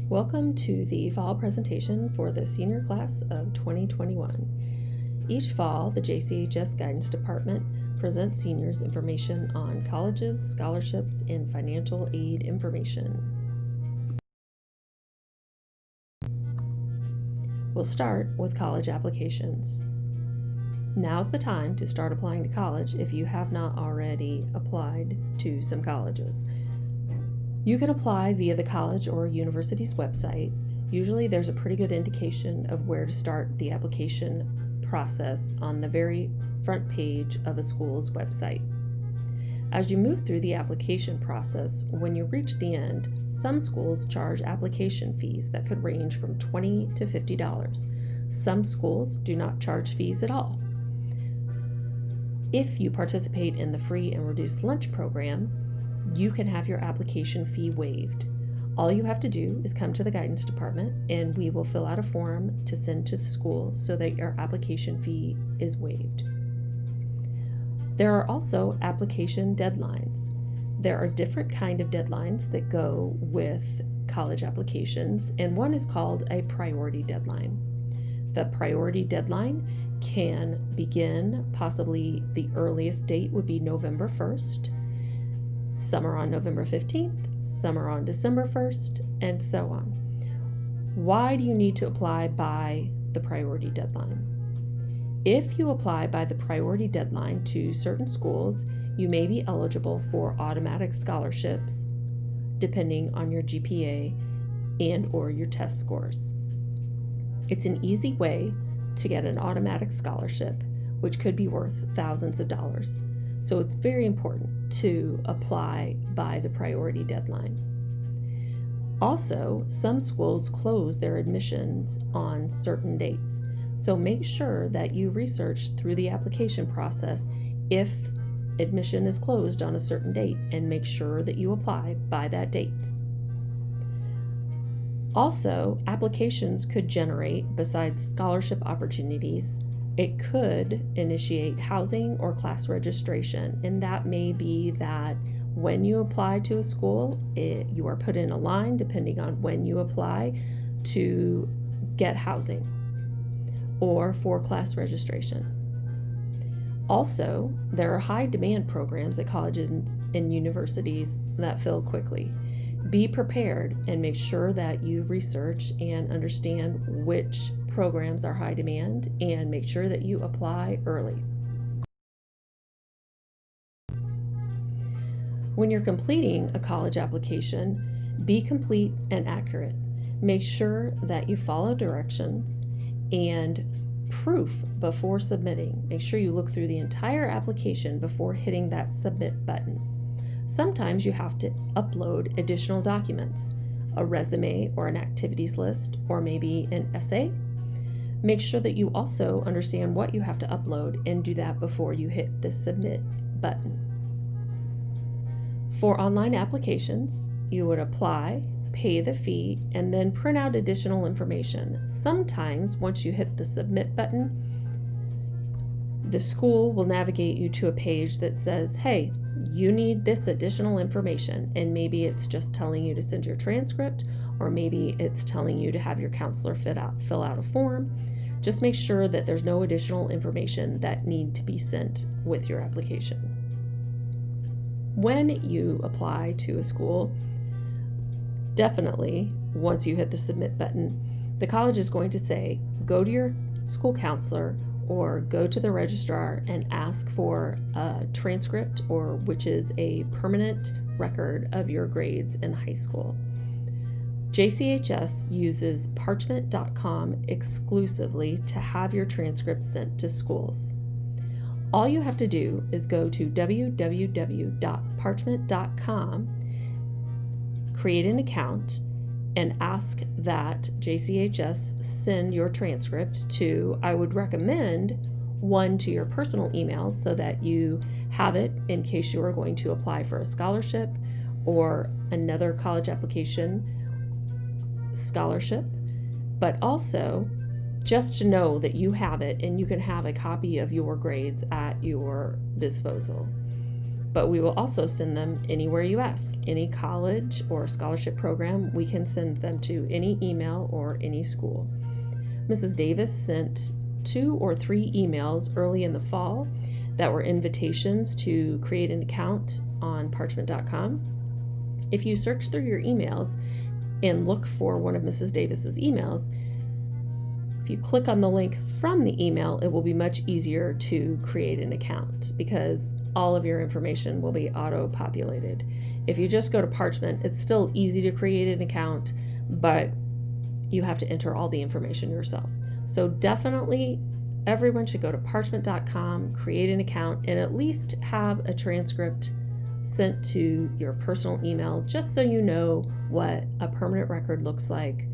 Welcome to the fall presentation for the senior class of 2021. Each fall, the JCHS Guidance Department presents seniors information on colleges, scholarships, and financial aid information. We'll start with college applications. Now's the time to start applying to college if you have not already applied to some colleges. You can apply via the college or university's website. Usually there's a pretty good indication of where to start the application process on the very front page of a school's website. As you move through the application process, when you reach the end, some schools charge application fees that could range from $20 to $50. Some schools do not charge fees at all. If you participate in the free and reduced lunch program, you can have your application fee waived. All you have to do is come to the guidance department and we will fill out a form to send to the school so that your application fee is waived. There are also application deadlines. There are different kind of deadlines that go with college applications, and one is called a priority deadline. The priority deadline can begin, possibly the earliest date would be November 1st. Some are on November 15th, some are on December 1st, and so on. Why do you need to apply by the priority deadline? If you apply by the priority deadline to certain schools, you may be eligible for automatic scholarships depending on your GPA and or your test scores. It's an easy way to get an automatic scholarship, which could be worth thousands of dollars. So it's very important to apply by the priority deadline. Also, some schools close their admissions on certain dates. So make sure that you research through the application process if admission is closed on a certain date and make sure that you apply by that date. Also, applications could generate, besides scholarship opportunities, it could initiate housing or class registration, and that may be that when you apply to a school, you are put in a line depending on when you apply to get housing or for class registration. Also, there are high demand programs at colleges and universities that fill quickly. Be prepared and make sure that you research and understand which programs are high demand and make sure that you apply early. When you're completing a college application, be complete and accurate. Make sure that you follow directions and proof before submitting. Make sure you look through the entire application before hitting that submit button. Sometimes you have to upload additional documents, a resume or an activities list, or maybe an essay. Make sure that you also understand what you have to upload and do that before you hit the submit button. For online applications, you would apply, pay the fee, and then print out additional information. Sometimes once you hit the submit button, the school will navigate you to a page that says, hey, you need this additional information, and maybe it's just telling you to send your transcript, or maybe it's telling you to have your counselor fill out a form. Just make sure that there's no additional information that need to be sent with your application. When you apply to a school, definitely once you hit the submit button, the college is going to say, go to your school counselor or go to the registrar and ask for a transcript, or which is a permanent record of your grades in high school. JCHS uses parchment.com exclusively to have your transcripts sent to schools. All you have to do is go to www.parchment.com, create an account, and ask that JCHS send your transcript to, I would recommend one to your personal email so that you have it in case you are going to apply for a scholarship or another college application scholarship, but also just to know that you have it and you can have a copy of your grades at your disposal. but we will also send them anywhere you ask. Any college or scholarship program, we can send them to any email or any school. Mrs. Davis sent 2 or 3 emails early in the fall that were invitations to create an account on parchment.com. If you search through your emails and look for one of Mrs. Davis's emails, if you click on the link from the email, it will be much easier to create an account because all of your information will be auto-populated. If you just go to Parchment, it's still easy to create an account, but you have to enter all the information yourself. So definitely everyone should go to parchment.com, create an account, and at least have a transcript sent to your personal email just so you know what a permanent record looks like,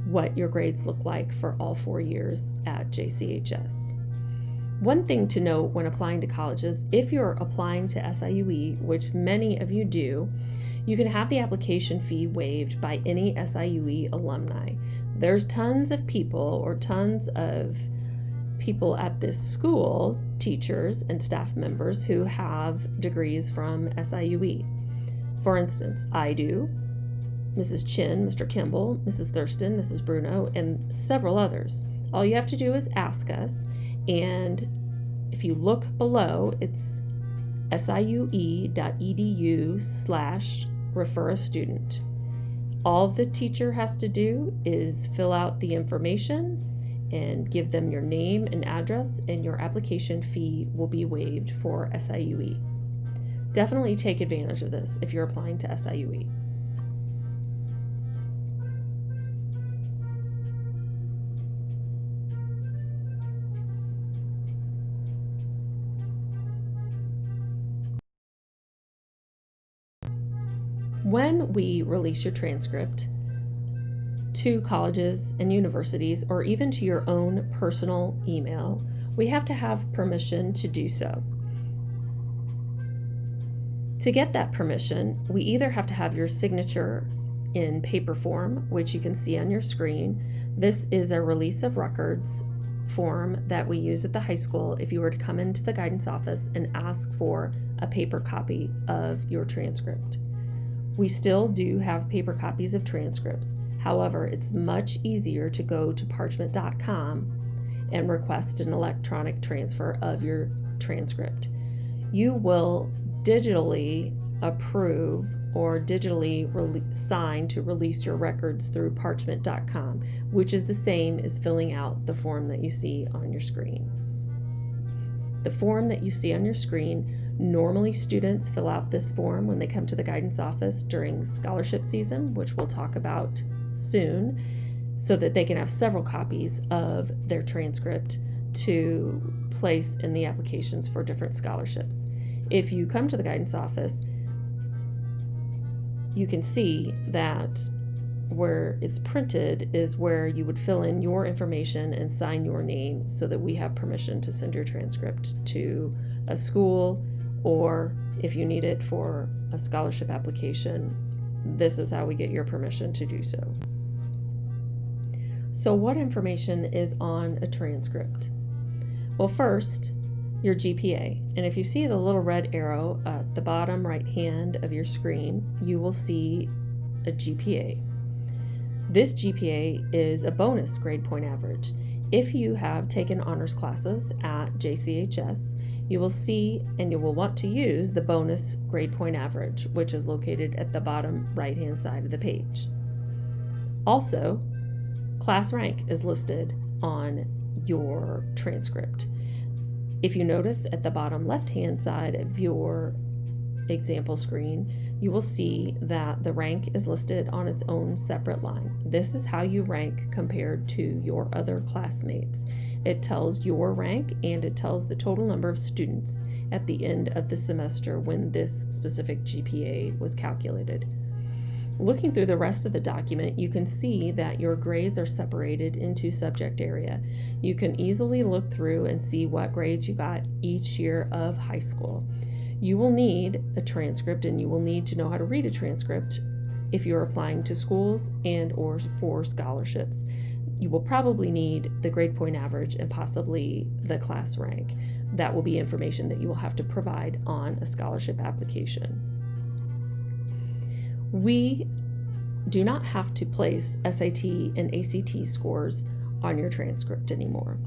what your grades look like for all 4 years at JCHS. One thing to note when applying to colleges, if you're applying to SIUE, which many of you do, you can have the application fee waived by any SIUE alumni. There's tons of people at this school, teachers and staff members, who have degrees from SIUE. For instance, I do, Mrs. Chin, Mr. Kimball, Mrs. Thurston, Mrs. Bruno, and several others. All you have to do is ask us, and if you look below, it's siue.edu/refer-a-student. All the teacher has to do is fill out the information and give them your name and address, and your application fee will be waived for SIUE. Definitely take advantage of this if you're applying to SIUE. When we release your transcript to colleges and universities, or even to your own personal email, we have to have permission to do so. To get that permission, we either have to have your signature in paper form, which you can see on your screen. This is a release of records form that we use at the high school if you were to come into the guidance office and ask for a paper copy of your transcript. We still do have paper copies of transcripts. However, it's much easier to go to parchment.com and request an electronic transfer of your transcript. You will digitally approve or digitally sign to release your records through parchment.com, which is the same as filling out the form that you see on your screen. The form that you see on your screen, normally students fill out this form when they come to the guidance office during scholarship season, which we'll talk about soon, so that they can have several copies of their transcript to place in the applications for different scholarships. If you come to the guidance office, you can see that where it's printed is where you would fill in your information and sign your name so that we have permission to send your transcript to a school, or if you need it for a scholarship application, this is how we get your permission to do so. So what information is on a transcript? Well, first, your GPA. And if you see the little red arrow at the bottom right hand of your screen, you will see a GPA. This GPA is a bonus grade point average. If you have taken honors classes at JCHS, you will see and you will want to use the bonus grade point average, which is located at the bottom right-hand side of the page. Also, class rank is listed on your transcript. If you notice at the bottom left-hand side of your example screen, you will see that the rank is listed on its own separate line. This is how you rank compared to your other classmates. It tells your rank and it tells the total number of students at the end of the semester when this specific GPA was calculated. Looking through the rest of the document, you can see that your grades are separated into subject area. You can easily look through and see what grades you got each year of high school. You will need a transcript, and you will need to know how to read a transcript if you're applying to schools and or for scholarships. You will probably need the grade point average and possibly the class rank. that will be information that you will have to provide on a scholarship application. We do not have to place SAT and ACT scores on your transcript anymore.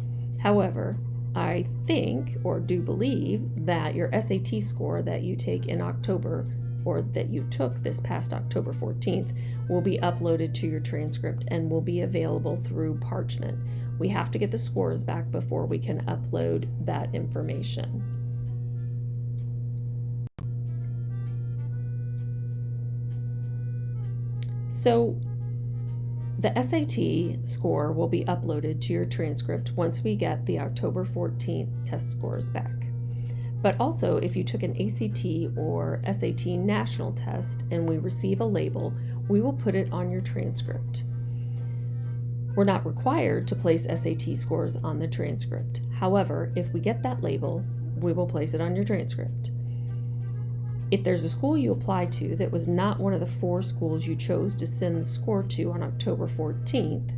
However, I think or do believe that your SAT score that you take in October, or that you took this past October 14th, will be uploaded to your transcript and will be available through Parchment. We have to get the scores back before we can upload that information. So the SAT score will be uploaded to your transcript once we get the October 14th test scores back. But also, if you took an ACT or SAT national test and we receive a label, we will put it on your transcript. We're not required to place SAT scores on the transcript. However, if we get that label, we will place it on your transcript. If there's a school you apply to that was not one of the 4 schools you chose to send the score to on October 14th,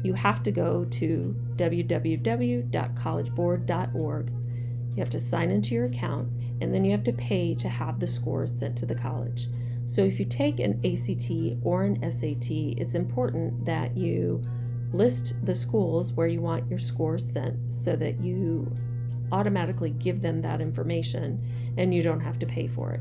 you have to go to www.collegeboard.org. You have to sign into your account, and then you have to pay to have the scores sent to the college. So if you take an ACT or an SAT, it's important that you list the schools where you want your scores sent so that you automatically give them that information and you don't have to pay for it.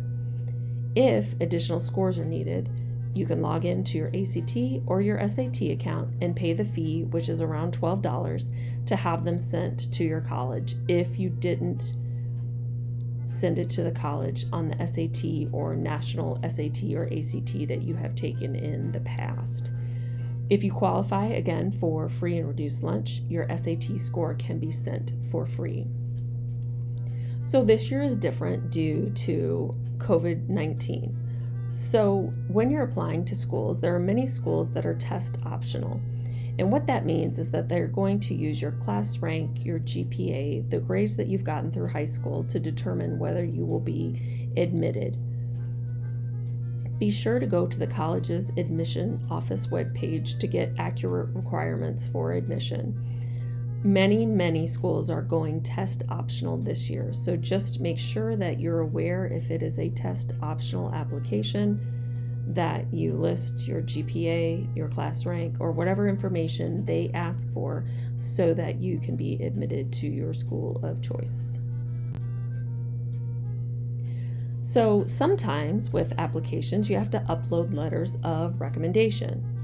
If additional scores are needed, you can log into your ACT or your SAT account and pay the fee, which is around $12, to have them sent to your college if you didn't send it to the college on the SAT or national SAT or ACT that you have taken in the past. If you qualify, again, for free and reduced lunch, your SAT score can be sent for free. So this year is different due to COVID-19. So when you're applying to schools, there are many schools that are test optional. And what that means is that they're going to use your class rank, your GPA, the grades that you've gotten through high school to determine whether you will be admitted. Be sure to go to the college's admission office webpage to get accurate requirements for admission. Many schools are going test optional this year, so just make sure that you're aware if it is a test optional application, that you list your GPA, your class rank, or whatever information they ask for so that you can be admitted to your school of choice. So sometimes with applications, you have to upload letters of recommendation.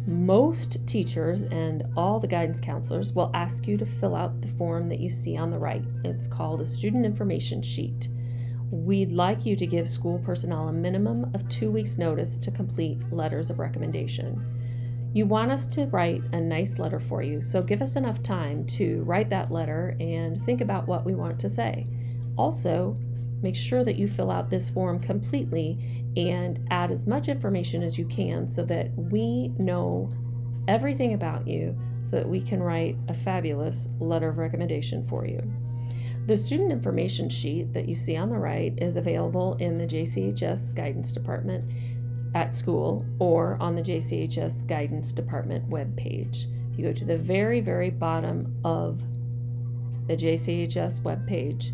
Most teachers and all the guidance counselors will ask you to fill out the form that you see on the right. It's called a student information sheet. We'd like you to give school personnel a minimum of 2 weeks' notice to complete letters of recommendation. You want us to write a nice letter for you, so give us enough time to write that letter and think about what we want to say. Also, make sure that you fill out this form completely and add as much information as you can so that we know everything about you so that we can write a fabulous letter of recommendation for you. The student information sheet that you see on the right is available in the JCHS Guidance Department at school or on the JCHS Guidance Department webpage. If you go to the very bottom of the JCHS webpage,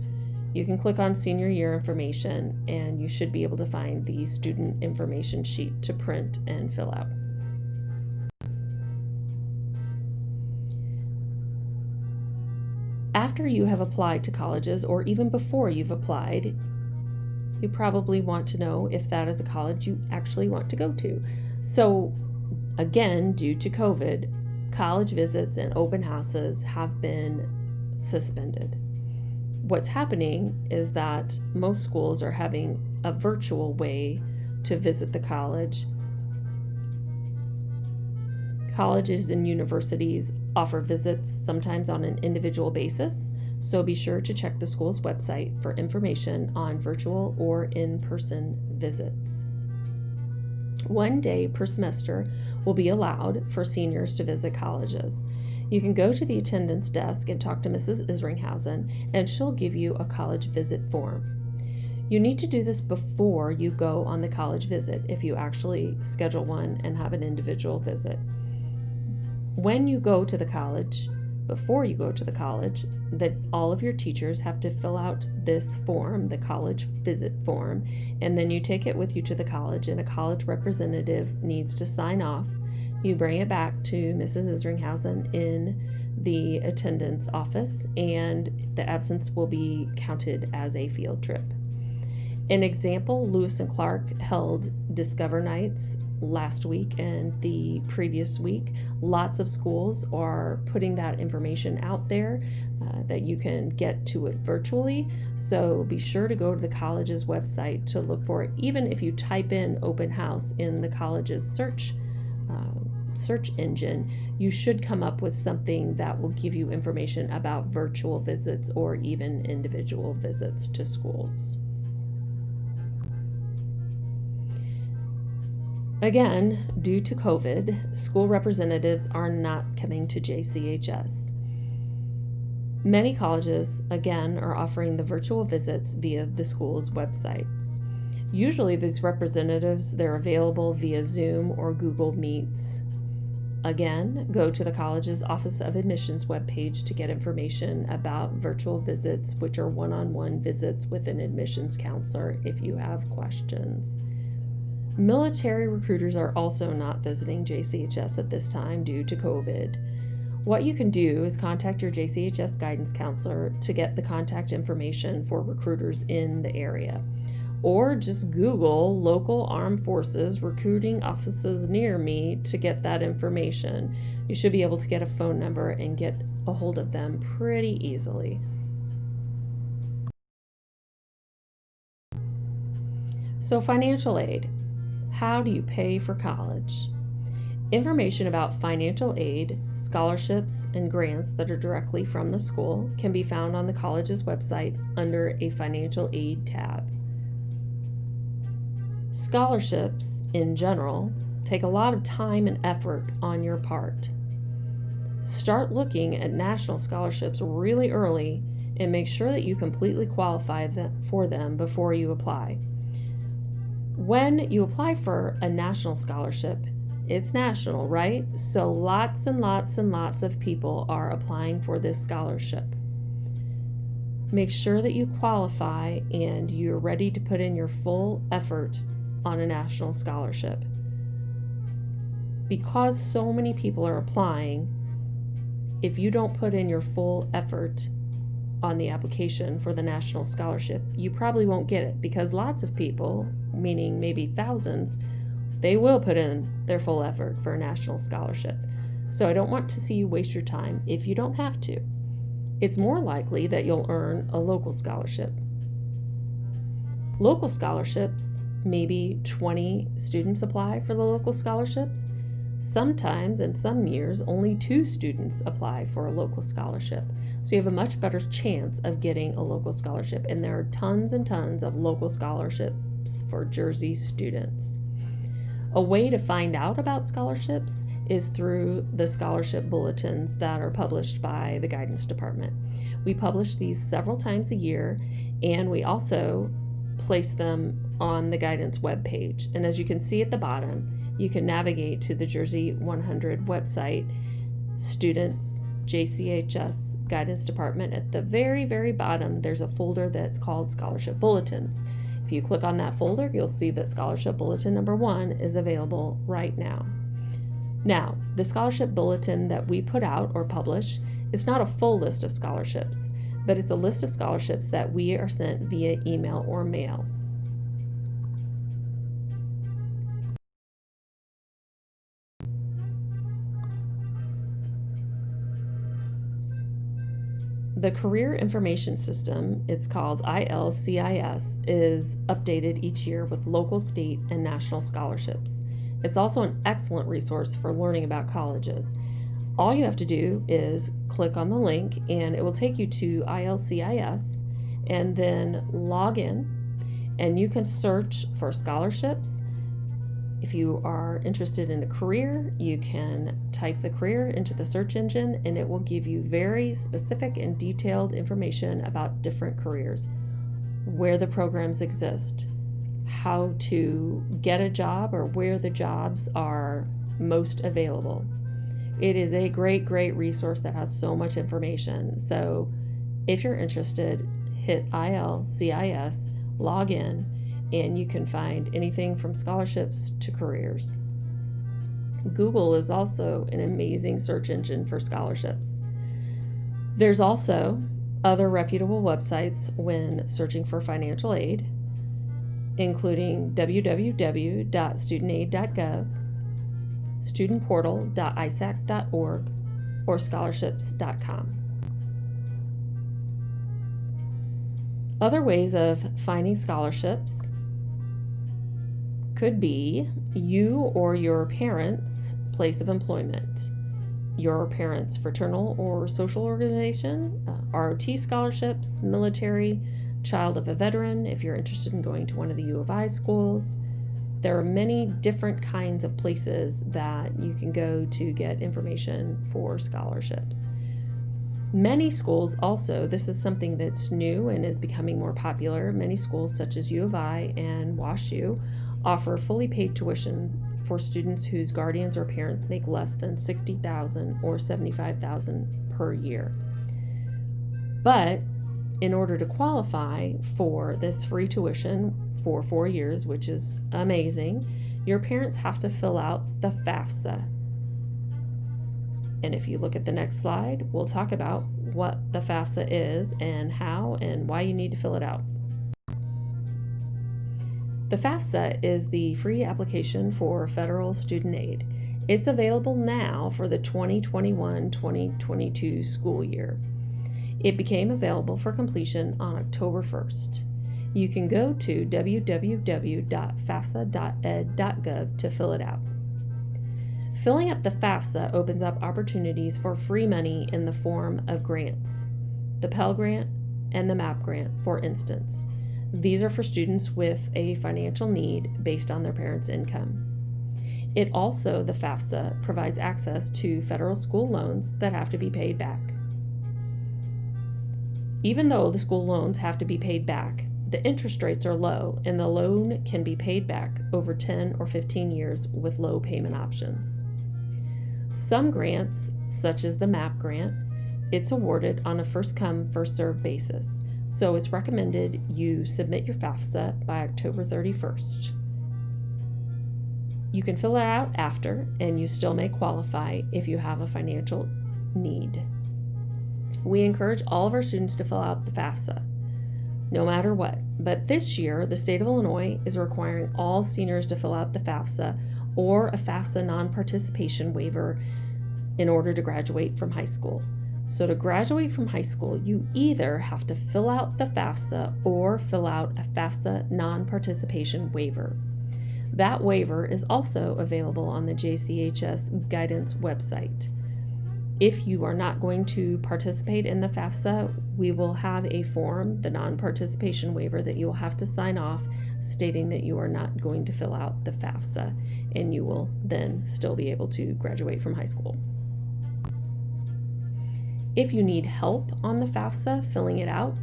you can click on senior year information and you should be able to find the student information sheet to print and fill out. After you have applied to colleges, or even before you've applied, you probably want to know if that is a college you actually want to go to. So again, due to COVID, college visits and open houses have been suspended. What's happening is that most schools are having a virtual way to visit the college. Colleges and universities offer visits sometimes on an individual basis, so be sure to check the school's website for information on virtual or in-person visits. 1 day per semester will be allowed for seniors to visit colleges. You can go to the attendance desk and talk to Mrs. Isringhausen, and she'll give you a college visit form. You need to do this before you go on the college visit if you actually schedule one and have an individual visit. When you go to the college, before you go to the college that all of your teachers have to fill out this form, the college visit form, and then you take it with you to the college, and a college representative needs to sign off. You bring it back to Mrs. Isringhausen in the attendance office, and the absence will be counted as a field trip. An example, Lewis and Clark held Discover Nights last week and the previous week. Lots of schools are putting that information out there that you can get to it virtually. So be sure to go to the college's website to look for it. Even if you type in open house in the college's search engine, you should come up with something that will give you information about virtual visits or even individual visits to schools. Again, due to COVID, school representatives are not coming to JCHS. Many colleges, again, are offering the virtual visits via the school's websites. Usually these representatives, they're available via Zoom or Google Meets. Again, go to the college's Office of Admissions webpage to get information about virtual visits, which are one-on-one visits with an admissions counselor if you have questions. Military recruiters are also not visiting JCHS at this time due to COVID. What you can do is contact your JCHS guidance counselor to get the contact information for recruiters in the area. Or just Google local armed forces recruiting offices near me to get that information. You should be able to get a phone number and get a hold of them pretty easily. So financial aid. How do you pay for college? Information about financial aid, scholarships, and grants that are directly from the school can be found on the college's website under a financial aid tab. Scholarships, in general, take a lot of time and effort on your part. Start looking at national scholarships really early and make sure that you completely qualify for them before you apply. When you apply for a national scholarship, it's national, right? So lots and lots and lots of people are applying for this scholarship. Make sure that you qualify and you're ready to put in your full effort on a national scholarship. Because so many people are applying, if you don't put in your full effort on the application for the national scholarship, you probably won't get it, because lots of people, meaning maybe thousands, they will put in their full effort for a national scholarship. So I don't want to see you waste your time if you don't have to. It's more likely that you'll earn a local scholarship. Local scholarships, maybe 20 students apply for the local scholarships. Sometimes, in some years, only 2 students apply for a local scholarship. So you have a much better chance of getting a local scholarship. And there are tons and tons of local scholarships for Jersey students. A way to find out about scholarships is through the scholarship bulletins that are published by the guidance department. We publish these several times a year, and we also place them on the guidance webpage. And as you can see at the bottom, you can navigate to the Jersey 100 website, Students, JCHS Guidance Department. At the very, very bottom, there's a folder that's called Scholarship Bulletins. If you click on that folder, you'll see that Scholarship Bulletin number 1 is available right now. Now, the scholarship bulletin that we put out or publish is not a full list of scholarships, but it's a list of scholarships that we are sent via email or mail. The Career Information System, it's called ILCIS, is updated each year with local, state, and national scholarships. It's also an excellent resource for learning about colleges. All you have to do is click on the link and it will take you to ILCIS, and then log in, and you can search for scholarships. If you are interested in a career, you can type the career into the search engine and it will give you very specific and detailed information about different careers, where the programs exist, how to get a job or where the jobs are most available. It is a great resource that has so much information. So if you're interested, hit ILCIS, log in, and you can find anything from scholarships to careers. Google is also an amazing search engine for scholarships. There's also other reputable websites when searching for financial aid, including www.studentaid.gov, studentportal.isac.org, or scholarships.com. Other ways of finding scholarships could be you or your parents' place of employment, your parents' fraternal or social organization, ROT scholarships, military, child of a veteran, if you're interested in going to one of the U of I schools. There are many different kinds of places that you can go to get information for scholarships. Many schools also, this is something that's new and is becoming more popular, many schools such as U of I and WashU offer fully paid tuition for students whose guardians or parents make less than $60,000 or $75,000 per year. But in order to qualify for this free tuition for 4 years, which is amazing, your parents have to fill out the FAFSA. And if you look at the next slide, we'll talk about what the FAFSA is and how and why you need to fill it out. The FAFSA is the free application for federal student aid. It's available now for the 2021-2022 school year. It became available for completion on October 1st. You can go to www.fafsa.ed.gov to fill it out. Filling up the FAFSA opens up opportunities for free money in the form of grants. The Pell Grant and the MAP Grant, for instance. These are for students with a financial need based on their parents' income. The FAFSA provides access to federal school loans that have to be paid back. Even though the school loans have to be paid back, the interest rates are low and the loan can be paid back over 10 or 15 years with low payment options. Some grants, such as the MAP grant, it's awarded on a first-come, first-served basis. So it's recommended you submit your FAFSA by October 31st. You can fill it out after, and you still may qualify if you have a financial need. We encourage all of our students to fill out the FAFSA, no matter what. But this year, the state of Illinois is requiring all seniors to fill out the FAFSA or a FAFSA non-participation waiver in order to graduate from high school. So to graduate from high school, you either have to fill out the FAFSA or fill out a FAFSA non-participation waiver. That waiver is also available on the JCHS guidance website. If you are not going to participate in the FAFSA, we will have a form, the non-participation waiver, that you will have to sign off stating that you are not going to fill out the FAFSA, and you will then still be able to graduate from high school. If you need help on the FAFSA, filling it out,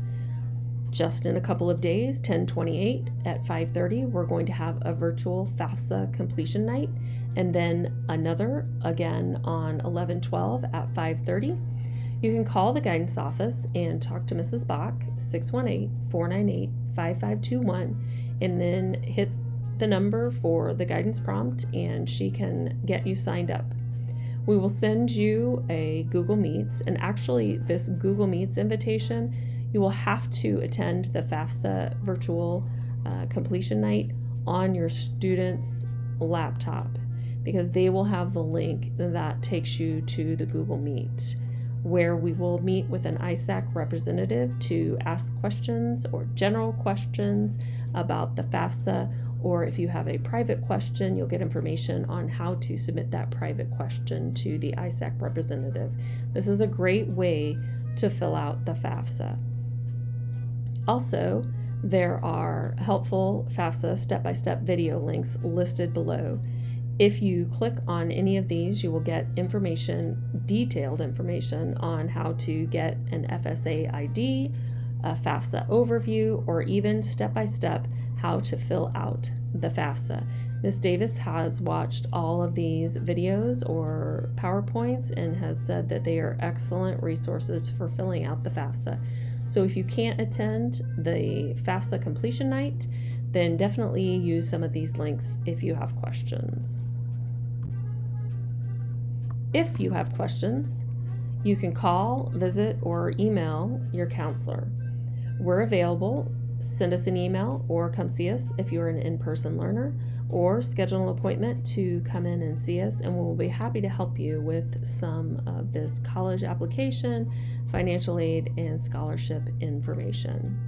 just in a couple of days, 10/28 at 5:30, we're going to have a virtual FAFSA completion night, and then another again on 11/12 at 5:30. You can call the guidance office and talk to Mrs. Bach, 618-498-5521, and then hit the number for the guidance prompt, and she can get you signed up. We will send you a Google Meets, and actually this Google Meets invitation, you will have to attend the FAFSA virtual completion night on your student's laptop, because they will have the link that takes you to the Google Meet, where we will meet with an ISAC representative to ask questions or general questions about the FAFSA, or if you have a private question, you'll get information on how to submit that private question to the ISAC representative. This is a great way to fill out the FAFSA. Also, there are helpful FAFSA step-by-step video links listed below. If you click on any of these, you will get information, detailed information on how to get an FSA ID, a FAFSA overview, or even step-by-step how to fill out the FAFSA. Ms. Davis has watched all of these videos or PowerPoints and has said that they are excellent resources for filling out the FAFSA. So if you can't attend the FAFSA completion night, then definitely use some of these links if you have questions. If you have questions, you can call, visit, or email your counselor. We're available. Send us an email or come see us if you're an in-person learner, or schedule an appointment to come in and see us, and we'll be happy to help you with some of this college application, financial aid, and scholarship information.